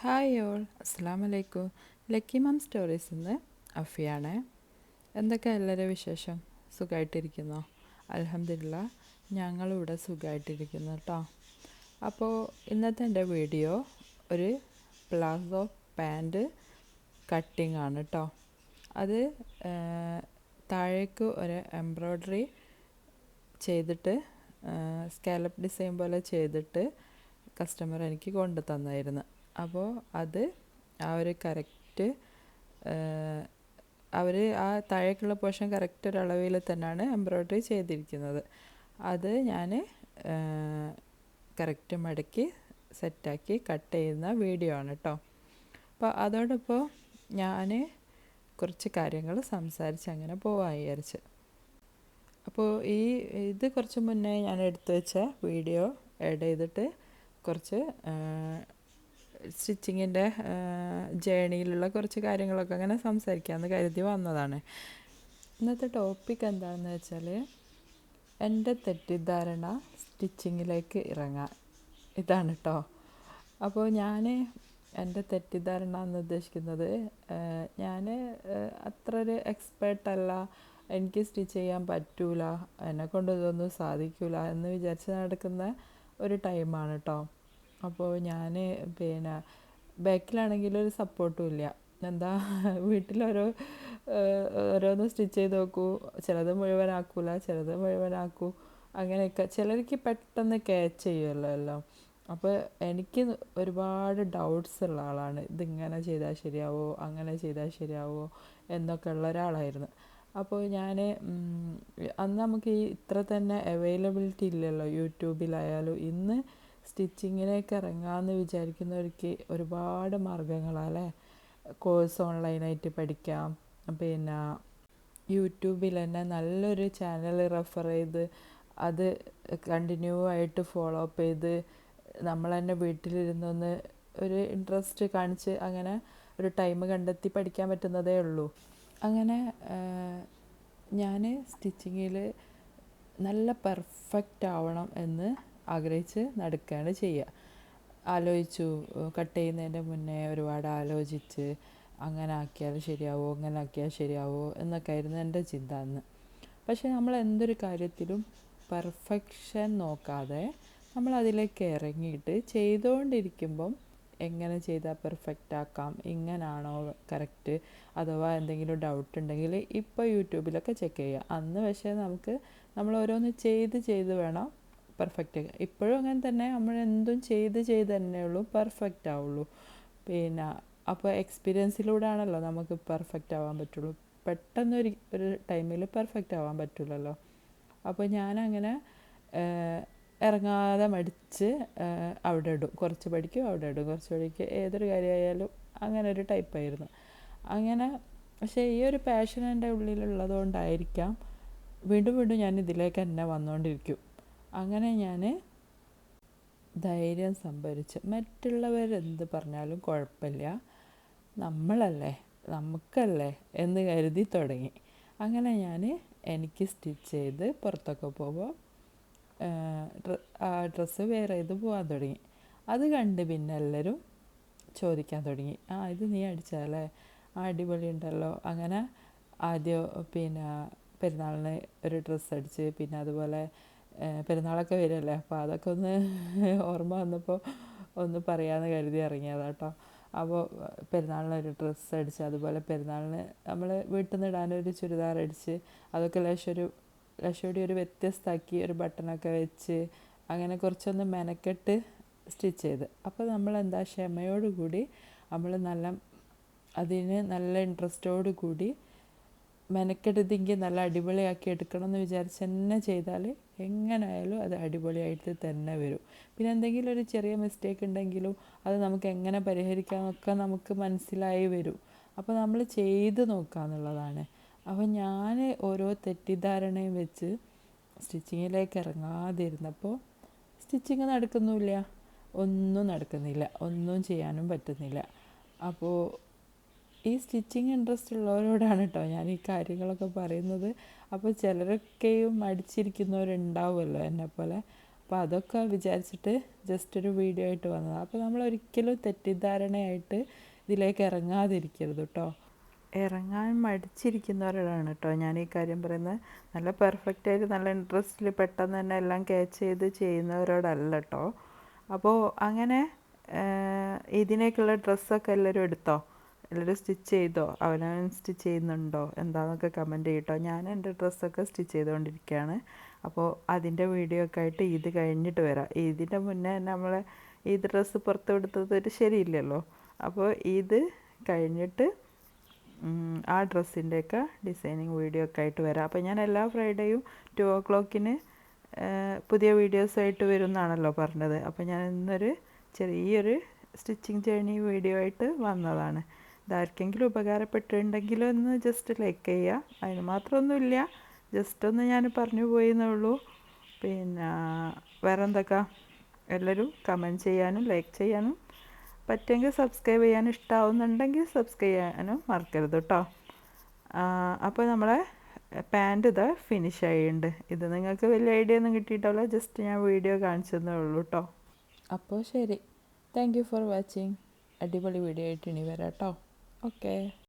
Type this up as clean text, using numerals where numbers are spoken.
Hi all, അസ്സാം വലൈക്കും. Lucky മാം സ്റ്റോറീസിൽ നിന്ന് അഫിയാണേ. എന്തൊക്കെ എല്ലാവരും വിശേഷം? സുഖമായിട്ടിരിക്കുന്നോ? അൽഹംദുലില്ലാ, ഞങ്ങളിവിടെ സുഖമായിട്ടിരിക്കുന്നു കേട്ടോ. അപ്പോൾ ഇന്നത്തെ എൻ്റെ വീഡിയോ ഒരു പ്ലാസോ പാൻറ് കട്ടിംഗ് ആണ് കേട്ടോ. അത് താഴേക്ക് ഒരു എംബ്രോയ്ഡറി ചെയ്തിട്ട് സ്കാലപ്പ് ഡിസൈൻ പോലെ ചെയ്തിട്ട് കസ്റ്റമർ എനിക്ക് കൊണ്ടു തന്നായിരുന്നു. അപ്പോൾ അത് ആ ഒരു കറക്റ്റ് അവർ ആ താഴേക്കുള്ള പോർഷൻ കറക്റ്റ് ഒരളവിൽ തന്നെയാണ് എംബ്രോയ്ഡറി ചെയ്തിരിക്കുന്നത്. അത് ഞാൻ കറക്റ്റ് മടക്കി സെറ്റാക്കി കട്ട് ചെയ്യുന്ന വീഡിയോ ആണ് കേട്ടോ. അപ്പോൾ അതോടൊപ്പം ഞാൻ കുറച്ച് കാര്യങ്ങൾ സംസാരിച്ച് അങ്ങനെ പോകാൻ വിചാരിച്ച്. അപ്പോൾ ഇത് കുറച്ച് മുന്നേ ഞാൻ എടുത്തു വെച്ച വീഡിയോ ആഡ് ചെയ്തിട്ട് കുറച്ച് സ്റ്റിച്ചിങ്ങിൻ്റെ ജേണിയിലുള്ള കുറച്ച് കാര്യങ്ങളൊക്കെ അങ്ങനെ സംസാരിക്കാമെന്ന് കരുതി വന്നതാണ്. ഇന്നത്തെ ടോപ്പിക് എന്താണെന്ന് വെച്ചാൽ എൻ്റെ തെറ്റിദ്ധാരണ സ്റ്റിച്ചിങ്ങിലേക്ക് ഇറങ്ങാൻ, ഇതാണ് കേട്ടോ. അപ്പോൾ ഞാൻ എൻ്റെ തെറ്റിദ്ധാരണ എന്ന് ഉദ്ദേശിക്കുന്നത്, ഞാൻ അത്ര ഒരു എക്സ്പേർട്ടല്ല, എനിക്ക് സ്റ്റിച്ച് ചെയ്യാൻ പറ്റൂല, എന്നെക്കൊണ്ട് ഇതൊന്നും സാധിക്കില്ല എന്ന് വിചാരിച്ച് നടക്കുന്ന ഒരു ടൈമാണ് കേട്ടോ. അപ്പോൾ ഞാൻ ബാക്കിലാണെങ്കിൽ ഒരു സപ്പോർട്ടും ഇല്ല. എന്താ, ഓരോന്ന് സ്റ്റിച്ച് ചെയ്ത് നോക്കൂ, ചിലത് മുഴുവനാക്കൂല, ചിലത് മുഴുവനാക്കൂ, അങ്ങനെയൊക്കെ. ചിലർക്ക് പെട്ടെന്ന് ക്യാച്ച് ചെയ്യുമല്ലോ എല്ലാം. അപ്പോൾ എനിക്ക് ഒരുപാട് ഡൗട്ട്സ് ഉള്ള ആളാണ്. ഇതിങ്ങനെ ചെയ്താൽ ശരിയാവോ, അങ്ങനെ ചെയ്താൽ ശരിയാവോ എന്നൊക്കെ ഉള്ള ഒരാളായിരുന്നു. അപ്പോൾ ഞാൻ അന്ന് നമുക്ക് ഇത്ര തന്നെ അവൈലബിലിറ്റി ഇല്ലല്ലോ യൂട്യൂബിലായാലും. ഇന്ന് സ്റ്റിച്ചിങ്ങിലേക്ക് ഇറങ്ങാമെന്ന് വിചാരിക്കുന്നവർക്ക് ഒരുപാട് മാർഗ്ഗങ്ങളല്ലേ. കോഴ്സ് ഓൺലൈനായിട്ട് പഠിക്കാം, പിന്നെ യൂട്യൂബിൽ തന്നെ നല്ലൊരു ചാനൽ റെഫർ ചെയ്ത് അത് കണ്ടിന്യൂ ആയിട്ട് ഫോളോ അപ്പ് ചെയ്ത് നമ്മൾ തന്നെ വീട്ടിലിരുന്നൊന്ന് ഒരു ഇൻട്രസ്റ്റ് കാണിച്ച് അങ്ങനെ ഒരു ടൈം കണ്ടെത്തി പഠിക്കാൻ പറ്റുന്നതേ ഉള്ളൂ. അങ്ങനെ ഞാൻ സ്റ്റിച്ചിങ്ങിൽ നല്ല പെർഫെക്റ്റ് ആവണം എന്ന് ആഗ്രഹിച്ച് നടക്കുകയാണ് ചെയ്യുക. ആലോചിച്ചു, കട്ട് ചെയ്യുന്നതിൻ്റെ മുന്നേ ഒരുപാട് ആലോചിച്ച് അങ്ങനെ ആക്കിയാൽ ശരിയാവോ, ഇങ്ങനെ ആക്കിയാൽ ശരിയാവോ എന്നൊക്കെ ആയിരുന്നു എൻ്റെ ചിന്ത അന്ന്. പക്ഷേ നമ്മൾ എന്തൊരു കാര്യത്തിലും പെർഫെക്ഷൻ നോക്കാതെ നമ്മൾ അതിലേക്ക് ഇറങ്ങിയിട്ട് ചെയ്തുകൊണ്ടിരിക്കുമ്പം എങ്ങനെ ചെയ്താൽ പെർഫെക്റ്റ് ആക്കാം, ഇങ്ങനാണോ കറക്റ്റ്, അഥവാ എന്തെങ്കിലും ഡൗട്ട് ഉണ്ടെങ്കിൽ ഇപ്പോൾ യൂട്യൂബിലൊക്കെ ചെക്ക് ചെയ്യുക. അന്ന് പക്ഷേ നമ്മൾ ഓരോന്ന് ചെയ്ത് വേണം പെർഫെക്റ്റ് ആക്കുക. ഇപ്പോഴും അങ്ങനെ തന്നെ, നമ്മൾ എന്തും ചെയ്ത് തന്നെയുള്ളൂ പെർഫെക്റ്റ് ആവുള്ളൂ. അപ്പോൾ എക്സ്പീരിയൻസിലൂടെ ആണല്ലോ നമുക്ക് പെർഫെക്റ്റ് ആവാൻ പറ്റുള്ളൂ. പെട്ടെന്നൊരു ടൈമിൽ പെർഫെക്റ്റ് ആവാൻ പറ്റില്ലല്ലോ. അപ്പോൾ ഞാനങ്ങനെ ഇറങ്ങാതെ മടിച്ച് അവിടെ ഇടും, കുറച്ച് പഠിക്കും അവിടെ ഇടും, കുറച്ച് പഠിക്കും, ഏതൊരു കാര്യമായാലും അങ്ങനെ ഒരു ടൈപ്പായിരുന്നു. അങ്ങനെ പക്ഷേ ഈ ഒരു പാഷൻ എൻ്റെ ഉള്ളിലുള്ളത് കൊണ്ടായിരിക്കാം വീണ്ടും ഞാൻ ഇതിലേക്ക് തന്നെ വന്നുകൊണ്ടിരിക്കും. അങ്ങനെ ഞാൻ ധൈര്യം സംഭരിച്ച് മറ്റുള്ളവരെന്ത് പറഞ്ഞാലും കുഴപ്പമില്ല, നമുക്കല്ലേ എന്ന് കരുതി തുടങ്ങി. അങ്ങനെ എനിക്ക് സ്റ്റിച്ച് ചെയ്ത് പുറത്തൊക്കെ പോകുമ്പോൾ ആ ഡ്രസ്സ് വെയർ ചെയ്ത് പോകാൻ തുടങ്ങി. അത് കണ്ട് പിന്നെ എല്ലാവരും ചോദിക്കാൻ തുടങ്ങി, ഇത് നീ അടിച്ചാലേ, അടിപൊളി ഉണ്ടല്ലോ. അങ്ങനെ ആദ്യം പെരുന്നാളിന് ഒരു ഡ്രസ്സ് അടിച്ച്, പിന്നെ അതുപോലെ പെരുന്നാളൊക്കെ വരുമല്ലേ, അപ്പോൾ അതൊക്കെ ഒന്ന് ഓർമ്മ വന്നപ്പോൾ ഒന്ന് പറയാമെന്ന് കരുതി ഇറങ്ങിയതാണ് കേട്ടോ. അപ്പോൾ പെരുന്നാളിനൊരു ഡ്രസ്സ് അടിച്ച്, അതുപോലെ പെരുന്നാളിന് നമ്മൾ വീട്ടിൽ നിന്ന് ഇടാനൊരു ചുരിദാർ അടിച്ച്, അതൊക്കെ ലക്ഷോടി ഒരു വ്യത്യസ്തമാക്കി ഒരു ബട്ടണൊക്കെ വെച്ച് അങ്ങനെ കുറച്ചൊന്ന് മെനക്കെട്ട് സ്റ്റിച്ച് ചെയ്ത്. അപ്പോൾ നമ്മളെന്താ ക്ഷമയോടുകൂടി നമ്മൾ അതിന് നല്ല ഇൻട്രസ്റ്റോടു കൂടി മെനക്കെടുത്തെങ്കിൽ നല്ല അടിപൊളിയാക്കി എടുക്കണം എന്ന് വിചാരിച്ച് തന്നെ ചെയ്താൽ എങ്ങനെയായാലും അത് അടിപൊളിയായിട്ട് തന്നെ വരും. പിന്നെ എന്തെങ്കിലും ഒരു ചെറിയ മിസ്റ്റേക്ക് ഉണ്ടെങ്കിലും അത് നമുക്ക് എങ്ങനെ പരിഹരിക്കാമെന്നൊക്കെ നമുക്ക് മനസ്സിലായി വരും. അപ്പോൾ നമ്മൾ ചെയ്ത് നോക്കുക എന്നുള്ളതാണ്. അപ്പോൾ ഞാൻ ഓരോ തെറ്റിദ്ധാരണയും വെച്ച് സ്റ്റിച്ചിങ്ങിലേക്ക് ഇറങ്ങാതിരുന്നപ്പോൾ സ്റ്റിച്ചിങ് നടക്കുന്നില്ല, ഒന്നും നടക്കുന്നില്ല, ഒന്നും ചെയ്യാനും പറ്റുന്നില്ല. അപ്പോൾ ഈ സ്റ്റിച്ചിങ് ഇൻട്രസ്റ്റ് ഉള്ളവരോടാണ് കേട്ടോ ഞാൻ ഈ കാര്യങ്ങളൊക്കെ പറയുന്നത്. അപ്പോൾ ചിലരൊക്കെയും മടിച്ചിരിക്കുന്നവരുണ്ടാവുമല്ലോ എന്നെപ്പോലെ. അപ്പോൾ അതൊക്കെ വിചാരിച്ചിട്ട് ജസ്റ്റ് ഒരു വീഡിയോ ആയിട്ട് വന്നതാണ്. അപ്പോൾ നമ്മളൊരിക്കലും തെറ്റിദ്ധാരണയായിട്ട് ഇതിലേക്ക് ഇറങ്ങാതിരിക്കരുത് കേട്ടോ. ഇറങ്ങാൻ മടിച്ചിരിക്കുന്നവരോടാണ് കേട്ടോ ഞാൻ ഈ കാര്യം പറയുന്നത്. നല്ല പെർഫെക്റ്റായിട്ട് നല്ല ഇൻട്രസ്റ്റിൽ പെട്ടെന്ന് തന്നെ എല്ലാം ക്യാച്ച് ചെയ്ത് ചെയ്യുന്നവരോടല്ല കേട്ടോ. അപ്പോൾ അങ്ങനെ ഇതിനേക്കുള്ള ഡ്രസ്സൊക്കെ എല്ലാവരും എടുത്തോ, എല്ലാവരും സ്റ്റിച്ച് ചെയ്തോ, അവനവൻ സ്റ്റിച്ച് ചെയ്യുന്നുണ്ടോ എന്താണെന്നൊക്കെ കമൻറ്റ് ചെയ്യട്ടോ. ഞാൻ എൻ്റെ ഡ്രസ്സൊക്കെ സ്റ്റിച്ച് ചെയ്തുകൊണ്ടിരിക്കുകയാണ്. അപ്പോൾ അതിൻ്റെ വീഡിയോ ഒക്കെ ആയിട്ട് ഇത് കഴിഞ്ഞിട്ട് വരാം. ഇതിൻ്റെ മുന്നേ നമ്മൾ ഈ ഡ്രസ്സ് പുറത്ത് കൊടുത്തത് ശരിയില്ലല്ലോ. അപ്പോൾ ഇത് കഴിഞ്ഞിട്ട് ആ ഡ്രസ്സിൻ്റെയൊക്കെ ഡിസൈനിങ് വീഡിയോ ഒക്കെ ആയിട്ട് വരാം. അപ്പോൾ ഞാൻ എല്ലാ ഫ്രൈഡേയും 2 o'clock പുതിയ വീഡിയോസായിട്ട് വരുമെന്നാണല്ലോ പറഞ്ഞത്. അപ്പോൾ ഞാൻ ഇന്നൊരു ചെറിയൊരു സ്റ്റിച്ചിങ് ജേർണി വീഡിയോ ആയിട്ട് വന്നതാണ്. ഇതാർക്കെങ്കിലും ഉപകാരപ്പെട്ടിട്ടുണ്ടെങ്കിലോ ഒന്ന് ജസ്റ്റ് ലൈക്ക് ചെയ്യുക. അതിന് മാത്രമൊന്നുമില്ല, ജസ്റ്റ് ഒന്ന് ഞാൻ പറഞ്ഞു പോയെന്നേ ഉള്ളൂ. പിന്നെ വേറെ എന്തൊക്കെ, എല്ലാവരും കമൻറ്റ് ചെയ്യാനും ലൈക്ക് ചെയ്യാനും പറ്റുമെങ്കിൽ സബ്സ്ക്രൈബ് ചെയ്യാനും ഇഷ്ടമാവുന്നുണ്ടെങ്കിൽ സബ്സ്ക്രൈബ് ചെയ്യാനും മറക്കരുത് കേട്ടോ. അപ്പോൾ നമ്മളെ പാൻറ് ഇതാ ഫിനിഷ് ആയിട്ടുണ്ട്. ഇത് നിങ്ങൾക്ക് വലിയ ഐഡിയ ഒന്നും കിട്ടിയിട്ടില്ല, ജസ്റ്റ് ഞാൻ വീഡിയോ കാണിച്ചതേ ഉള്ളൂ കേട്ടോ. അപ്പോൾ ശരി, താങ്ക് യു ഫോർ വാച്ചിങ്. അടിപൊളി വീഡിയോ ആയിട്ട് ഇനി വരാം കേട്ടോ. ഓക്കെ.